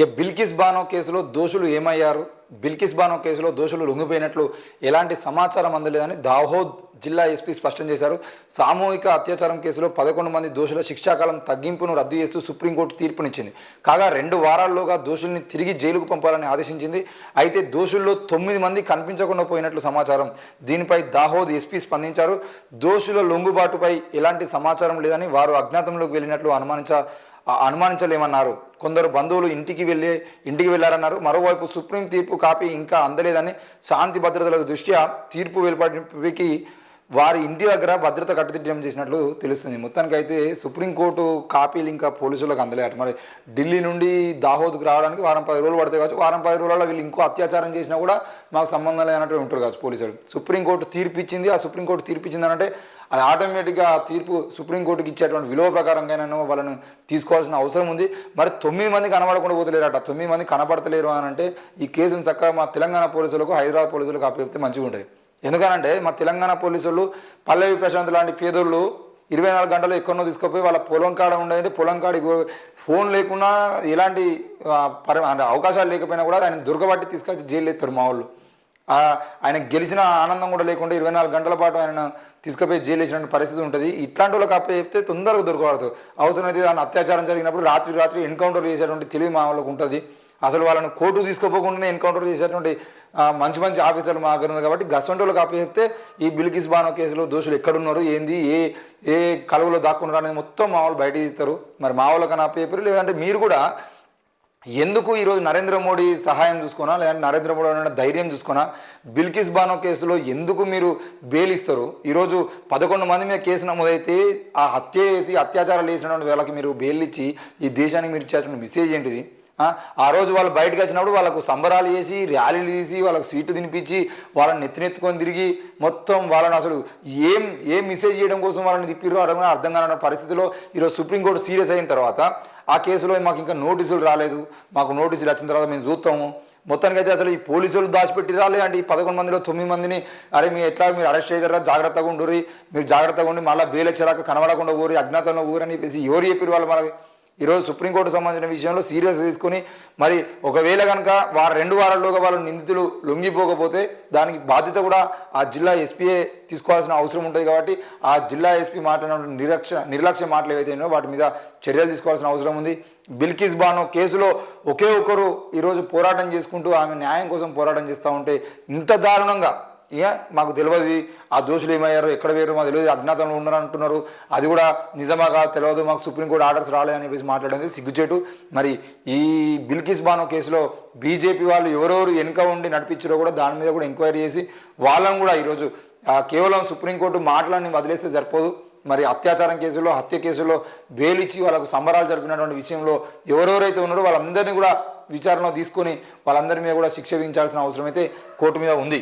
ఇక బిల్కిస్ బానో కేసులో దోషులు ఏమయ్యారు, బిల్కిస్ బానో కేసులో దోషులు లొంగిపోయినట్లు ఎలాంటి సమాచారం అందలేదని దాహోద్ జిల్లా ఎస్పీ స్పష్టం చేశారు. సామూహిక అత్యాచారం కేసులో 11 మంది దోషుల శిక్షాకాలం తగ్గింపును రద్దు చేస్తూ సుప్రీంకోర్టు తీర్పునిచ్చింది. కాగా 2 వారాల్లోగా దోషుల్ని తిరిగి జైలుకు పంపాలని ఆదేశించింది. అయితే దోషుల్లో 9 మంది కనిపించకుండా పోయినట్లు సమాచారం. దీనిపై దాహోద్ ఎస్పీ స్పందించారు. దోషుల లొంగుబాటుపై ఎలాంటి సమాచారం లేదని, వారు అజ్ఞాతంలోకి వెళ్ళినట్లు అనుమానించలేమన్నారు. కొందరు బంధువులు ఇంటికి వెళ్ళారన్నారు. మరోవైపు సుప్రీం తీర్పు కాపీ ఇంకా అందలేదని, శాంతి భద్రతల దృష్ట్యా తీర్పు వెలువడికి వారి ఇంటి దగ్గర భద్రత కట్టుదిట్టం చేసినట్లు తెలుస్తుంది. మొత్తానికైతే సుప్రీంకోర్టు కాపీలు ఇంకా పోలీసులకు అందలేట. మరి ఢిల్లీ నుండి దాహోద్కి రావడానికి వారం 10 రోజులు పడతాయి కావచ్చు. వారం 10 రోజుల్లో వీళ్ళు ఇంకో అత్యాచారం చేసినా కూడా మాకు సంబంధం లేనట్టు ఉంటారు కావచ్చు పోలీసులు. సుప్రీంకోర్టు తీర్పు ఇచ్చింది. ఆ సుప్రీంకోర్టు తీర్పు ఇచ్చిందనంటే అది ఆటోమేటిక్గా ఆ తీర్పు సుప్రీంకోర్టుకి ఇచ్చేటువంటి విలువ ప్రకారంగానో వాళ్ళని తీసుకోవాల్సిన అవసరం ఉంది. మరి 9 మంది కనబడకుండా పోతలేరట. 9 మంది కనపడతలేరు అని అంటే ఈ కేసును చక్కగా మా తెలంగాణ పోలీసులకు, హైదరాబాద్ పోలీసులకు అప్పచెప్తే మంచిగా ఉంటుంది. ఎందుకనంటే మా తెలంగాణ పోలీసులు పల్లవి ప్రశాంత్ లాంటి పేదోళ్ళు 24 గంటలు ఎక్కడో తీసుకుపోయి వాళ్ళ పొలం కాడ ఉండేది, పొలం కాడికి ఫోన్ లేకున్నా ఎలాంటి అవకాశాలు లేకపోయినా కూడా ఆయన దొరకబట్టి తీసుకొచ్చి జైలు ఎత్తారు మా వాళ్ళు. ఆయన గెలిచిన ఆనందం కూడా లేకుండా 24 గంటల పాటు ఆయన తీసుకుపోయి జైలు వేసిన పరిస్థితి ఉంటుంది. ఇట్లాంటి వాళ్ళకి అప్ప చెప్తే తొందరగా దొరకబడదు. అవసరమైతే దాని అత్యాచారం జరిగినప్పుడు రాత్రి ఎన్కౌంటర్ చేసేటువంటి తెలివి మా వాళ్ళకు ఉంటుంది. అసలు వాళ్ళని కోర్టు తీసుకోపోకుండానే ఎన్కౌంటర్ చేసేటువంటి మంచి ఆఫీసర్లు మా దగ్గర ఉన్నారు. కాబట్టి గసంటోళ్ళకి అప్ప చెప్తే ఈ బిల్కిస్ బానో కేసులో దోషులు ఎక్కడున్నారు, ఏంది, ఏ కలువలో దాక్కున్నారు అనేది మొత్తం మా వాళ్ళు బయట తీస్తారు. మరి మా వాళ్ళకన్నా అప్ప చెప్పారు. లేదంటే మీరు కూడా ఎందుకు ఈరోజు నరేంద్ర మోడీ సహాయం చూసుకున్నా, లేదంటే నరేంద్ర మోడీ అన్న ధైర్యం చూసుకున్నా బిల్కిస్ బానో కేసులో ఎందుకు మీరు బెయిల్ ఇస్తారు? ఈరోజు 11 మంది మీద కేసు నమోదైతే ఆ హత్య చేసి అత్యాచారాలు చేసినటువంటి వాళ్ళకి మీరు బెయిల్ ఇచ్చి ఈ దేశానికి మీరు ఇచ్చేటువంటి మెసేజ్ ఏంటిది? ఆ రోజు వాళ్ళు బయటకు వచ్చినప్పుడు వాళ్ళకు సంబరాలు చేసి, ర్యాలీలు తీసి, వాళ్ళకు సీటు తినిపించి, వాళ్ళని నెత్తినెత్తుకొని తిరిగి మొత్తం వాళ్ళని అసలు ఏం మెసేజ్ చేయడం కోసం వాళ్ళని తిప్పిరో అర్థం కాని పరిస్థితిలో ఈరోజు సుప్రీంకోర్టు సీరియస్ అయిన తర్వాత ఆ కేసులో మాకు ఇంకా నోటీసులు రాలేదు, మాకు నోటీసులు వచ్చిన తర్వాత మేము చూస్తాము. మొత్తానికైతే అసలు ఈ పోలీసులు దాచిపెట్టిరా, లేదంటే ఈ 11 మందిలో 9 మందిని మీరు అరెస్ట్ చేశారా, జాగ్రత్తగా ఉండుర్రి, మీరు జాగ్రత్తగా ఉండి మళ్ళీ బెయిల్ వచ్చాక కనబడకుండా ఊరి అజ్ఞాతంలో ఊరని చెప్పేసి ఎవరు చెప్పారు వాళ్ళు మనకి? ఈరోజు సుప్రీంకోర్టు సంబంధించిన విషయంలో సీరియస్ తీసుకొని మరి ఒకవేళ కనుక 2 వారాల్లోగా వాళ్ళు నిందితులు లొంగిపోకపోతే దానికి బాధ్యత కూడా ఆ జిల్లా ఎస్పీఏ తీసుకోవాల్సిన అవసరం ఉంటుంది. కాబట్టి ఆ జిల్లా ఎస్పీ మాట్లాడిన నిర్లక్ష్య మాటలు ఏవైతే ఉన్నాయో వాటి మీద చర్యలు తీసుకోవాల్సిన అవసరం ఉంది. బిల్కిస్ బానో కేసులో ఒకే ఒకరు ఈరోజు పోరాటం చేసుకుంటూ ఆమె న్యాయం కోసం పోరాటం చేస్తూ ఉంటే ఇంత దారుణంగా మాకు తెలియదు ఆ దోషులు ఏమయ్యారో, ఎక్కడ వేరు మాకు తెలియదు, అజ్ఞాతంలో ఉన్నారంటున్నారు, అది కూడా నిజమా కాదు తెలియదు, మాకు సుప్రీంకోర్టు ఆర్డర్స్ రాలేదని చెప్పేసి మాట్లాడేది సిగ్గుచేటు. మరి ఈ బిల్కిస్ బానో కేసులో బీజేపీ వాళ్ళు ఎవరెవరు వెనుక ఉండి నడిపించారో కూడా దాని మీద కూడా ఎంక్వైరీ చేసి వాళ్ళని కూడా ఈరోజు కేవలం సుప్రీంకోర్టు మాటలని వదిలేస్తే సరిపోదు. మరి అత్యాచారం కేసులో, హత్య కేసులో బెయిల్ ఇచ్చి వాళ్ళకు సంబరాలు జరిపినటువంటి విషయంలో ఎవరెవరైతే ఉన్నారో వాళ్ళందరినీ కూడా విచారణలో తీసుకొని వాళ్ళందరి మీద కూడా శిక్ష విధించాల్సిన అవసరం అయితే కోర్టు మీద ఉంది.